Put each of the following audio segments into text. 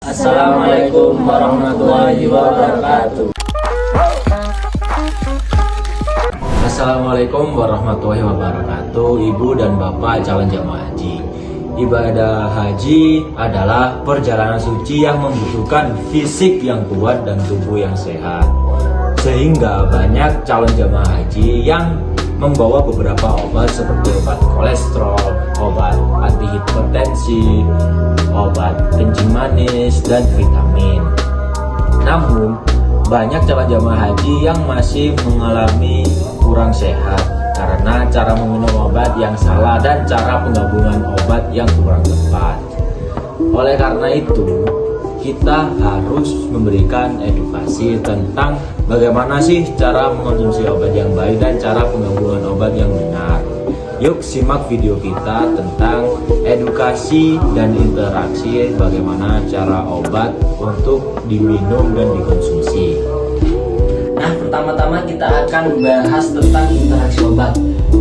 Assalamualaikum warahmatullahi wabarakatuh. Assalamualaikum warahmatullahi wabarakatuh. Ibu dan Bapak calon jamaah haji. Ibadah haji adalah perjalanan suci yang membutuhkan fisik yang kuat dan tubuh yang sehat. Sehingga banyak calon jamaah haji yang membawa beberapa obat seperti obat kolesterol, obat anti hipertensi, obat kencing manis, dan vitamin. Namun, banyak calon jamaah haji yang masih mengalami kurang sehat karena cara meminum obat yang salah dan cara penggabungan obat yang kurang tepat. Oleh karena itu, kita harus memberikan edukasi tentang bagaimana sih cara mengonsumsi obat yang baik dan cara penggabungan obat yang benar. Yuk simak video kita tentang edukasi dan interaksi bagaimana cara obat untuk diminum dan dikonsumsi. Nah, pertama-tama kita akan membahas tentang interaksi obat.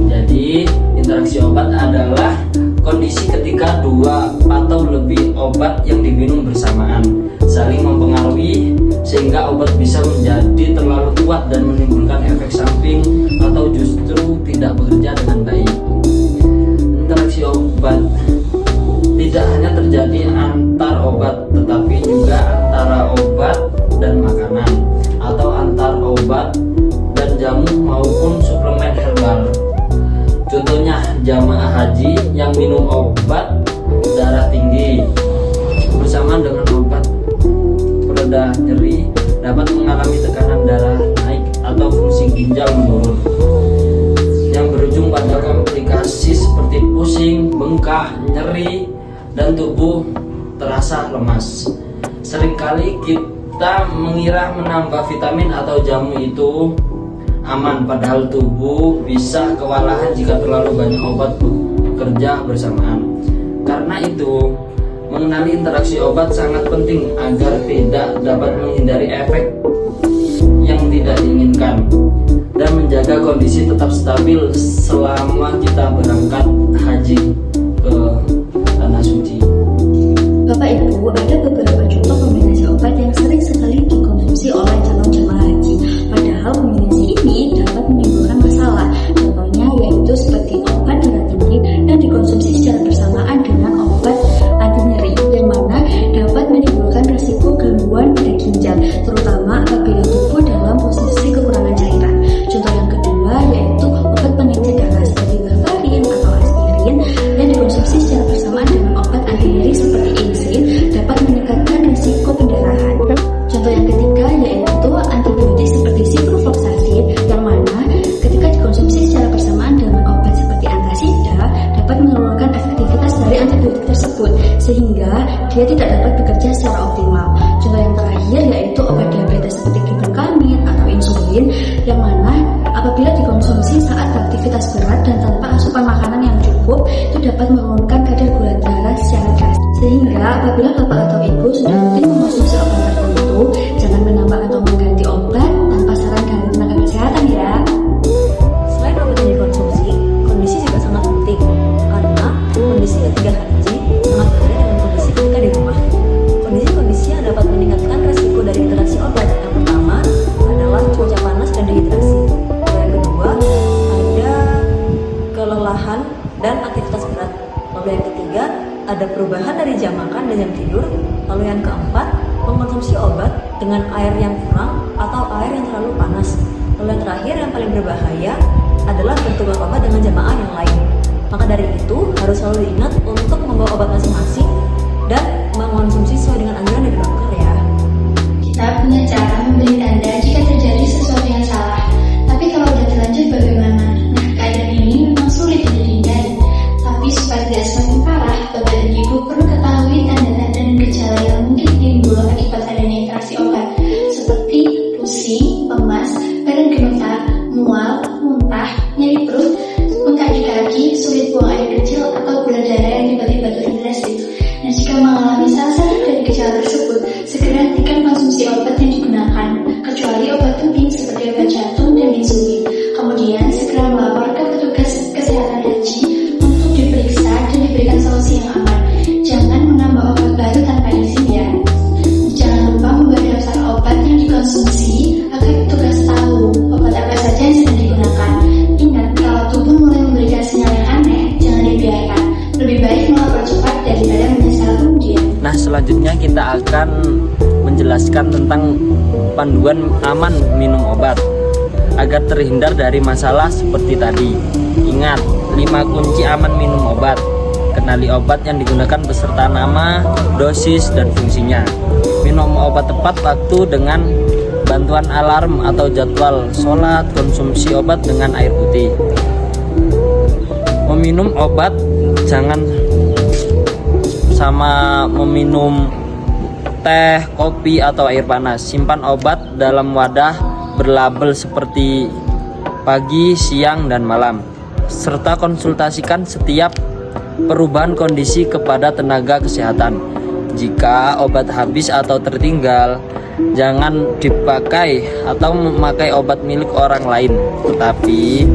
Jadi, interaksi obat adalah kondisi ketika dua atau lebih obat yang diminum bersamaan saling mempengaruhi sehingga obat bisa menjadi terlalu kuat dan menimbulkan efek samping atau justru tidak bekerja dengan baik. Interaksi obat tidak hanya terjadi antar obat tetapi juga antara obat dan makanan atau antar obat dan jamu maupun suplemen herbal. Contohnya jamaah haji yang minum obat darah tinggi bersamaan dengan obat pereda nyeri dapat mengalami tekanan darah naik atau fungsi ginjal menurun yang berujung pada komplikasi seperti pusing, bengkak, nyeri, dan tubuh terasa lemas. Seringkali kita mengira menambah vitamin atau jamu itu aman, padahal tubuh bisa kewalahan jika terlalu banyak obat bekerja bersamaan. Karena itu, mengenali interaksi obat sangat penting agar tidak dapat menghindari efek yang tidak diinginkan dan menjaga kondisi tetap stabil selama kita berangkat haji ke tanah suci. Bapak Ibu, ada beberapa contoh kombinasi obat yang sering sekali dikonsumsi oleh calon jamaah haji. Padahal kombinasi ini dapat menimbulkan masalah. Contohnya yaitu seperti obat darah tinggi yang dikonsumsi secara bersamaan dengan obat anti nyeri, yang mana dapat menimbulkan risiko gangguan pada ginjal, terutama apabila tubuh dalam posisi kekurangan cairan. Contoh yang kedua yaitu obat pengencer darah seperti warfarin atau aspirin yang dikonsumsi secara bersamaan dengan obat anti nyeri seperti insulin dapat meningkatkan risiko pendarahan. Contoh yang ketiga yaitu antibiotik seperti ciprofloxacin, yang mana ketika dikonsumsi secara bersamaan dengan obat seperti antasida dapat menurunkan efektivitas dari antibiotik tersebut sehingga dia tidak dapat bekerja secara optimal. Contoh yang terakhir yaitu obat diabetes seperti glucosamine atau insulin, yang mana apabila dikonsumsi saat beraktivitas berat dan tanpa asupan makanan yang cukup itu dapat menurunkan kadar gula darah secara drastis. Sehingga apabila Bapak atau Ibu sudah rutin mengonsumsi obat tertentu, jangan menambah atau mengganti obat tanpa saran dari tenaga kesehatan ya. Selain obat yang dikonsumsi, kondisi juga sangat penting karena kondisi ketika haji sangat berbeda dengan kondisi ketika di rumah. Kondisi-kondisi yang dapat meningkatkan resiko dari interaksi obat, yang pertama adalah cuaca panas dan dehidrasi. Yang kedua ada kelelahan dan aktivitas berat. Lalu yang ketiga ada perubahan dari jam makan dan jam tidur. Lalu yang keempat, mengkonsumsi obat dengan air yang kurang atau air yang terlalu panas. Lalu yang terakhir yang paling berbahaya adalah bertukar obat dengan jamaah yang lain. Maka dari itu harus selalu diingat untuk membawa obat masing-masing dan mengkonsumsi sesuai dengan anjuran dari dokter ya. Kita punya cara memberi tanda jika terjadi sesuatu yang salah. Tapi kalau udah terlanjur bagaimana? Nah, keadaan ini memang sulit untuk dihindari. Tapi supaya tidak semakin parah, Bapak dan Ibu perlu ketahui tanda-tanda dan gejala yang mungkin timbul akibat adanya interaksi obat, seperti pusing, lemas, badan gemetar, mual, muntah, nyeri perut, bengkak di kaki, sulit buang air kecil, atau gula darah yang tiba-tiba turun drastis. Dan jika mengalami salah satu dari gejala akan menjelaskan tentang panduan aman minum obat agar terhindar dari masalah seperti tadi. Ingat, 5 kunci aman minum obat. Kenali obat yang digunakan beserta nama, dosis, dan fungsinya. Minum obat tepat waktu dengan bantuan alarm atau jadwal sholat. Konsumsi obat dengan air putih. Meminum obat jangan sama meminum teh, kopi, atau air panas. Simpan obat dalam wadah berlabel seperti pagi, siang, dan malam. Serta konsultasikan setiap perubahan kondisi kepada tenaga kesehatan. Jika obat habis atau tertinggal, jangan dipakai atau memakai obat milik orang lain, tetapi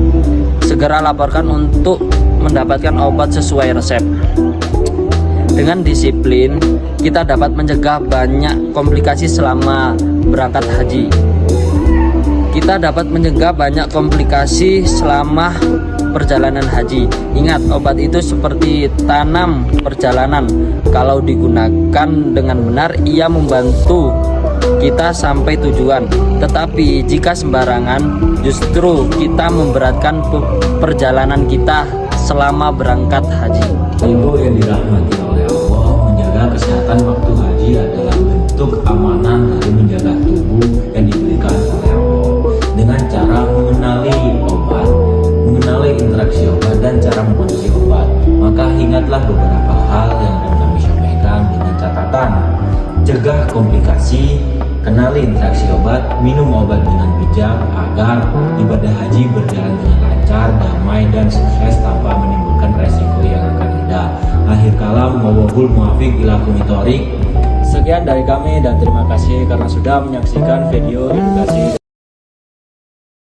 segera laporkan untuk mendapatkan obat sesuai resep. Dengan disiplin, kita dapat mencegah banyak komplikasi selama berangkat haji. Kita dapat mencegah banyak komplikasi selama perjalanan haji. Ingat, obat itu seperti tanam perjalanan. Kalau digunakan dengan benar, ia membantu kita sampai tujuan. Tetapi jika sembarangan, justru kita memberatkan perjalanan kita selama berangkat haji. Ibu yang dirahmati oleh Allah, menjaga kesehatan waktu haji adalah bentuk amanah dari menjaga tubuh yang diberikan oleh Allah dengan cara mengenali obat, mengenali interaksi obat, dan cara mengkonsumsi obat. Maka ingatlah beberapa hal yang akan kami sampaikan dengan catatan: cegah komplikasi, kenali interaksi obat, minum obat dengan bijak agar ibadah haji berjalan dengan lancar, damai, dan sukses tanpa menimbulkan resiko yang akan ada. Akhir kalam, wallahul muwaffiq ila aqwamit thoriq. Sekian dari kami dan terima kasih karena sudah menyaksikan video edukasi